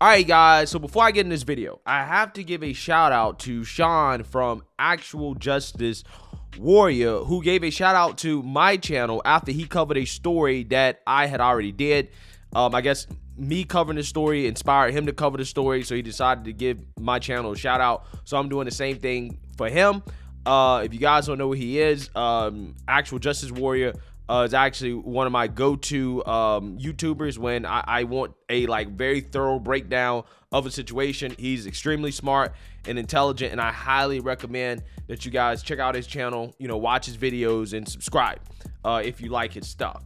All right, guys, so before I get in this video, I have to give a shout out to Sean from Actual Justice Warrior, who gave a shout out to my channel after he covered a story that I had already did. I guess me covering the story inspired him to cover the story, so he decided to give my channel a shout out. So I'm doing the same thing for him. If you guys don't know who he is, Actual Justice Warrior is actually one of my go-to YouTubers when I want a very thorough breakdown of a situation. He's extremely smart and intelligent, and I highly recommend that you guys check out his channel, watch his videos and subscribe if you like his stuff.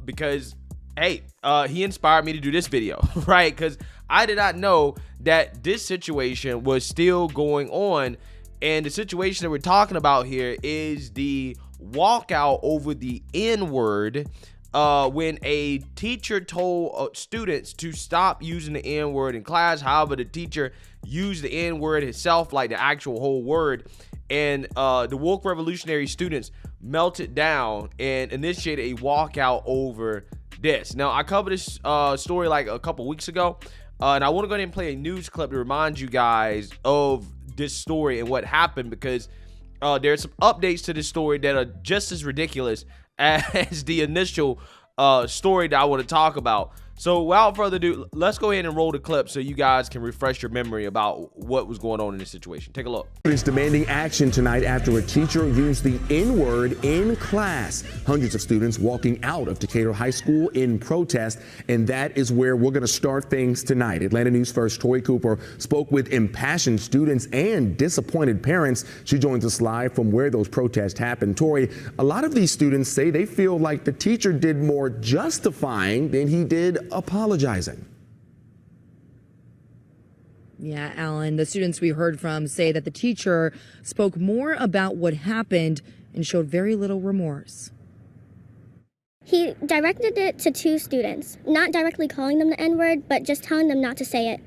Because hey, he inspired me to do this video, right? Because I did not know that this situation was still going on. And the situation that we're talking about here is the walkout over the N-word when a teacher told students to stop using the N-word in class. However, the teacher used the N-word itself, like the actual whole word, and the woke revolutionary students melted down and initiated a walkout over this. Now, I covered this story like a couple weeks ago, and I want to go ahead and play a news clip to remind you guys of this story and what happened, because there's some updates to this story that are just as ridiculous as the initial story that I want to talk about. So without further ado, let's go ahead and roll the clip so you guys can refresh your memory about what was going on in this situation. Take a look. Students demanding action tonight after a teacher used the N-word in class. Hundreds of students walking out of Decatur High School in protest, and that is where we're going to start things tonight. Atlanta News First Tori Cooper spoke with impassioned students and disappointed parents. She joins us live from where those protests happened. Tori, a lot of these students say they feel like the teacher did more justifying than he did apologizing. Yeah, Alan, the students we heard from say that the teacher spoke more about what happened and showed very little remorse. He directed it to two students, not directly calling them the N-word, but just telling them not to say it.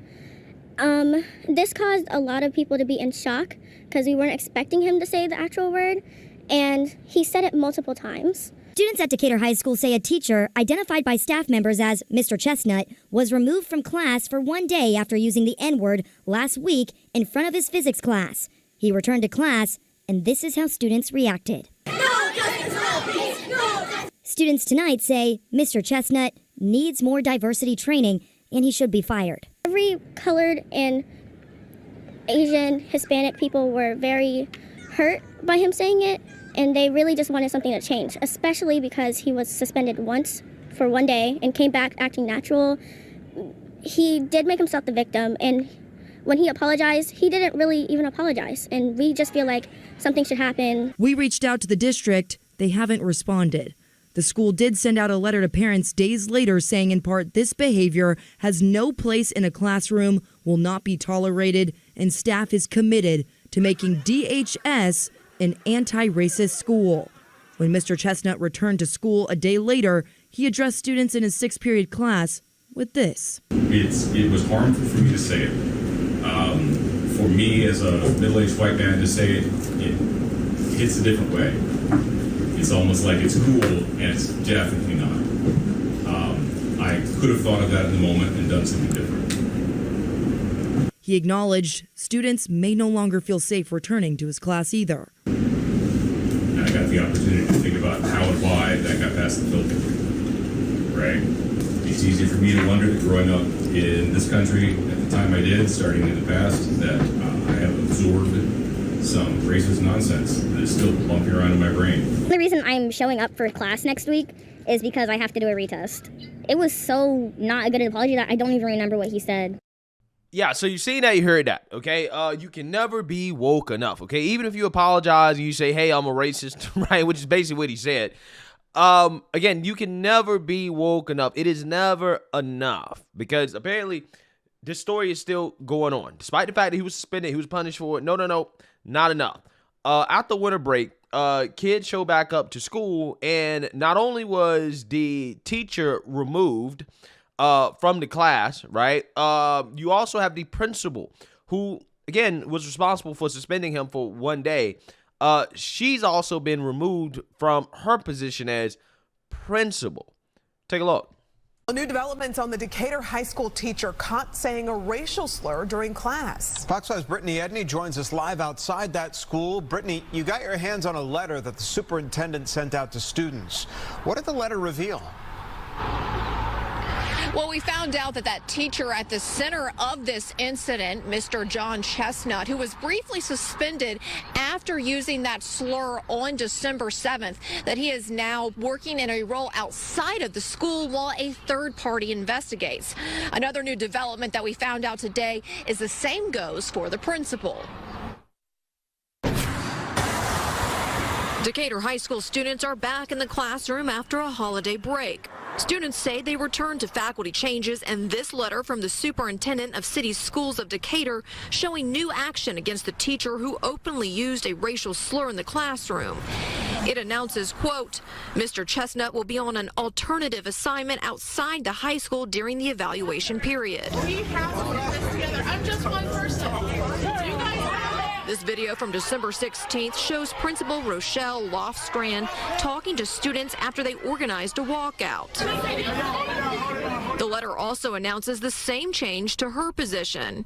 This caused a lot of people to be in shock because we weren't expecting him to say the actual word, and he said it multiple times. Students at Decatur High School say a teacher, identified by staff members as Mr. Chestnut, was removed from class for one day after using the N-word last week in front of his physics class. He returned to class, and this is how students reacted. No justice, no peace, no justice. Students tonight say Mr. Chestnut needs more diversity training, and he should be fired. Every colored and Asian, Hispanic people were very hurt by him saying it. And they really just wanted something to change, especially because he was suspended once for one day and came back acting natural. He did make himself the victim, and when he apologized, he didn't really even apologize. And we just feel like something should happen. We reached out to the district. They haven't responded. The school did send out a letter to parents days later saying in part this behavior has no place in a classroom, will not be tolerated, and staff is committed to making DHS an anti-racist school. When Mr. Chestnut returned to school a day later, he addressed students in his sixth period class with this. It was harmful for me to say it. For me, as a middle-aged white man, to say it, it hits a different way. It's almost like it's cool, and it's definitely not. I could have thought of that in the moment and done something different. He acknowledged students may no longer feel safe returning to his class either. And I got the opportunity to think about how and why that got past the filter, right? It's easy for me to wonder that growing up in this country at the time I did, starting in the past, that I have absorbed some racist nonsense that is still bumping around in my brain. The reason I'm showing up for class next week is because I have to do a retest. It was so not a good apology that I don't even remember what he said. Yeah, so you seen that, you heard that, okay? You can never be woke enough, okay? Even if you apologize and you say, hey, I'm a racist, right, which is basically what he said. Again, you can never be woke enough. It is never enough, because apparently this story is still going on. Despite the fact that he was suspended, he was punished for it. No, not enough. After winter break, kids show back up to school, and not only was the teacher removed from the class, right? You also have the principal who, again, was responsible for suspending him for one day. She's also been removed from her position as principal. Take a look. New developments on the Decatur high school teacher caught saying a racial slur during class. Fox 5's Brittany Edney joins us live outside that school. Brittany, you got your hands on a letter that the superintendent sent out to students. What did the letter reveal? Well, we found out that teacher at the center of this incident, Mr. John Chestnut, who was briefly suspended after using that slur on December 7th, that he is now working in a role outside of the school while a third party investigates. Another new development that we found out today is the same goes for the principal. Decatur high school students are back in the classroom after a holiday break. Students say they returned to faculty changes and this letter from the superintendent of city schools of Decatur showing new action against the teacher who openly used a racial slur in the classroom. It announces, quote, Mr. Chestnut will be on an alternative assignment outside the high school during the evaluation period. We have to put this together. I'm just one person. You guys have it. This video from December 16th shows Principal Rochelle Lofstrand talking to students after they organized a walkout. The letter also announces the same change to her position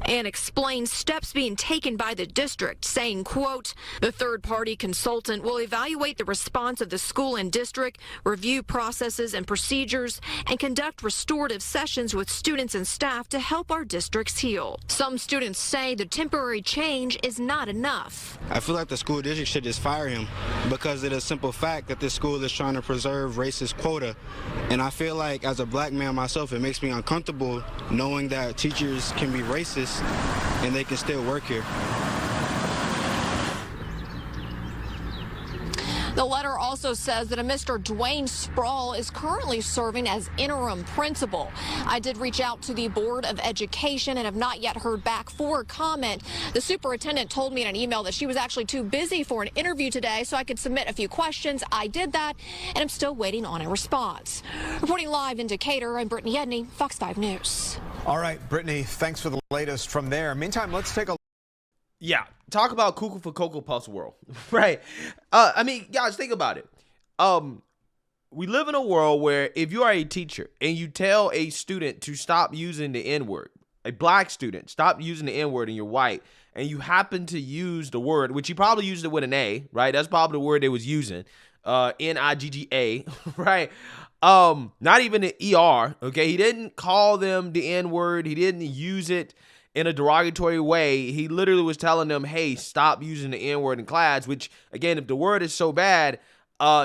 and explains steps being taken by the district, saying, quote, the third-party consultant will evaluate the response of the school and district, review processes and procedures, and conduct restorative sessions with students and staff to help our districts heal. Some students say the temporary change is not enough. I feel like the school district should just fire him because of the simple fact that this school is trying to preserve racist quota. And I feel like as a black man myself, it makes me uncomfortable knowing that teachers can be racist and they can still work here. The letter also says that a Mr. Dwayne Sproul is currently serving as interim principal. I did reach out to the Board of Education and have not yet heard back for comment. The superintendent told me in an email that she was actually too busy for an interview today so I could submit a few questions. I did that, and I'm still waiting on a response. Reporting live in Decatur, I'm Brittany Edney, Fox 5 News. All right, Brittany, thanks for the latest from there. Meantime, let's take a Yeah, talk about cuckoo for Cocoa Puffs world, right? I mean, guys, think about it. We live in a world where if you are a teacher and you tell a student to stop using the N-word, a black student, stop using the N-word and you're white, and you happen to use the word, which he probably used it with an A, right? That's probably the word they was using, N-I-G-G-A, right? Not even the E-R, okay? He didn't call them the N-word. He didn't use it in a derogatory way. He literally was telling them, hey, stop using the N-word in class, which, again, if the word is so bad,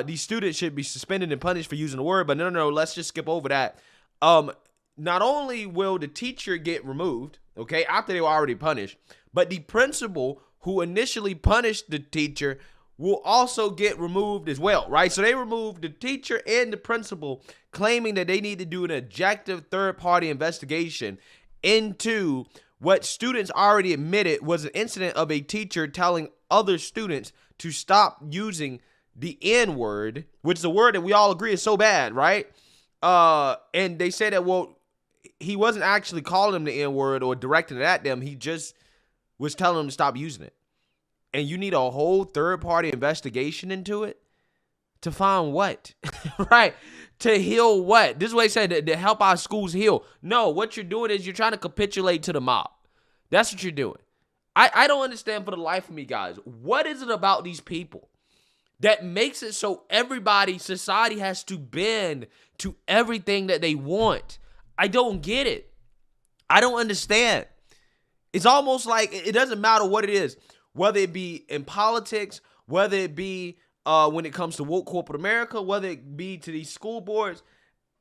these students should be suspended and punished for using the word. But no, let's just skip over that. Not only will the teacher get removed, okay, after they were already punished, but the principal who initially punished the teacher will also get removed as well, right? So they removed the teacher and the principal, claiming that they need to do an objective third-party investigation into what students already admitted was an incident of a teacher telling other students to stop using the N-word, which is a word that we all agree is so bad, right? And they said that, well, he wasn't actually calling them the N-word or directing it at them. He just was telling them to stop using it. And you need a whole third-party investigation into it to find what? Right? To heal what? This is what he said, to help our schools heal. No, what you're doing is you're trying to capitulate to the mob. That's what you're doing. I don't understand for the life of me, guys. What is it about these people that makes it so society has to bend to everything that they want? I don't get it. I don't understand. It's almost like it doesn't matter what it is, whether it be in politics, whether it be when it comes to woke corporate America, whether it be to these school boards,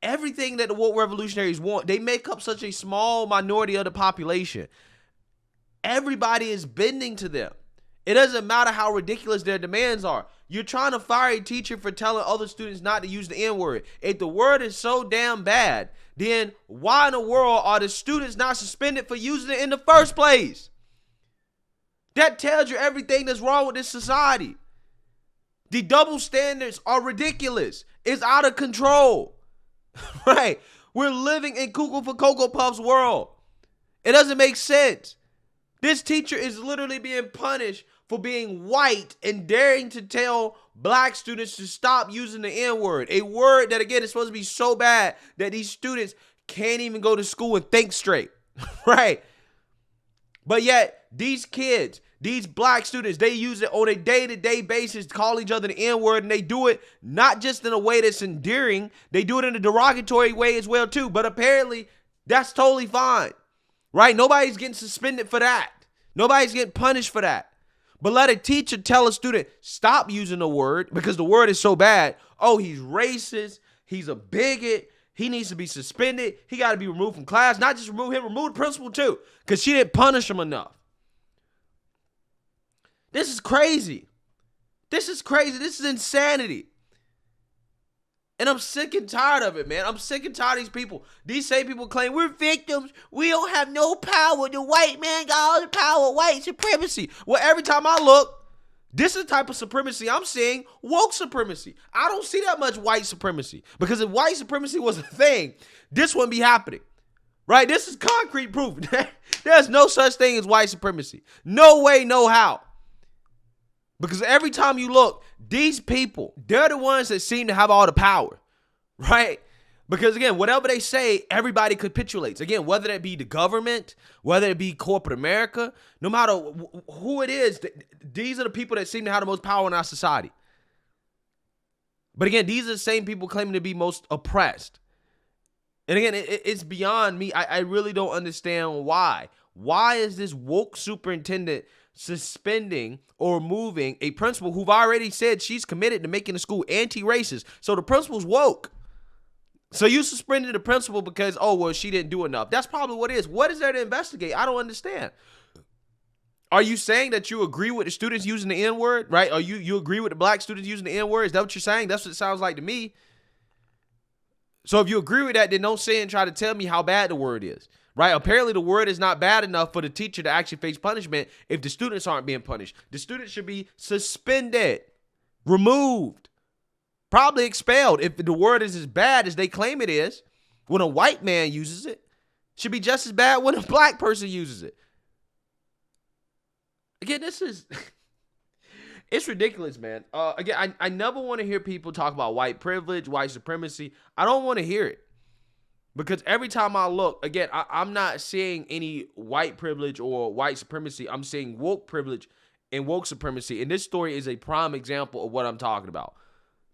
everything that the woke revolutionaries want, they make up such a small minority of the population. Everybody is bending to them. It doesn't matter how ridiculous their demands are. You're trying to fire a teacher for telling other students not to use the N-word. If the word is so damn bad, then why in the world are the students not suspended for using it in the first place? That tells you everything that's wrong with this society. The double standards are ridiculous. It's out of control. Right? We're living in cuckoo for Cocoa Puffs world. It doesn't make sense. This teacher is literally being punished for being white and daring to tell black students to stop using the N-word, a word that, again, is supposed to be so bad that these students can't even go to school and think straight, right? But yet, these kids, these black students, they use it on a day-to-day basis to call each other the N-word, and they do it not just in a way that's endearing, they do it in a derogatory way as well, too. But apparently, that's totally fine, right? Nobody's getting suspended for that. Nobody's getting punished for that. But let a teacher tell a student, stop using the word because the word is so bad. Oh, he's racist. He's a bigot. He needs to be suspended. He got to be removed from class. Not just remove him, remove the principal too, because she didn't punish him enough. This is crazy. This is crazy. This is insanity. And I'm sick and tired of it, man. I'm sick and tired of these people. These same people claim we're victims. We don't have no power. The white man got all the power. White supremacy. Well, every time I look, this is the type of supremacy I'm seeing. Woke supremacy. I don't see that much white supremacy. Because if white supremacy was a thing, this wouldn't be happening. Right? This is concrete proof. There's no such thing as white supremacy. No way, no how. Because every time you look, these people, they're the ones that seem to have all the power, right? Because again, whatever they say, everybody capitulates. Again, whether it be the government, whether it be corporate America, no matter who it is, these are the people that seem to have the most power in our society. But again, these are the same people claiming to be most oppressed. And again, it's beyond me. I really don't understand why. Why is this woke superintendent suspending or removing a principal who've already said she's committed to making the school anti-racist? So the principal's woke. So you suspended the principal because, oh, well, she didn't do enough. That's probably what it is. What is there to investigate? I don't understand. Are you saying that you agree with the students using the N-word, right? Or you agree with the black students using the N-word? Is that what you're saying? That's what it sounds like to me. So if you agree with that, then don't say and try to tell me how bad the word is. Right? Apparently the word is not bad enough for the teacher to actually face punishment if the students aren't being punished. The students should be suspended, removed, probably expelled. If the word is as bad as they claim it is, when a white man uses it, should be just as bad when a black person uses it. Again, this is, it's ridiculous, man. Again, I never want to hear people talk about white privilege, white supremacy. I don't want to hear it. Because every time I look, again, I'm not seeing any white privilege or white supremacy. I'm seeing woke privilege and woke supremacy. And this story is a prime example of what I'm talking about.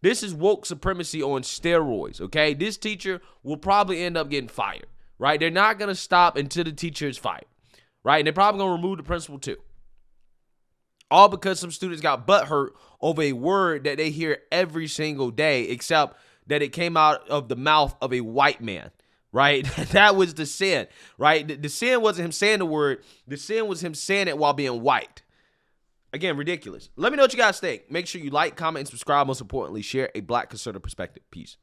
This is woke supremacy on steroids, okay? This teacher will probably end up getting fired, right? They're not going to stop until the teacher is fired, right? And they're probably going to remove the principal too. All because some students got butthurt over a word that they hear every single day, except that it came out of the mouth of a white man. Right? That was the sin, right? The sin wasn't him saying the word. The sin was him saying it while being white. Again, ridiculous. Let me know what you guys think. Make sure you like, comment, and subscribe. Most importantly, share a black conservative perspective. Peace.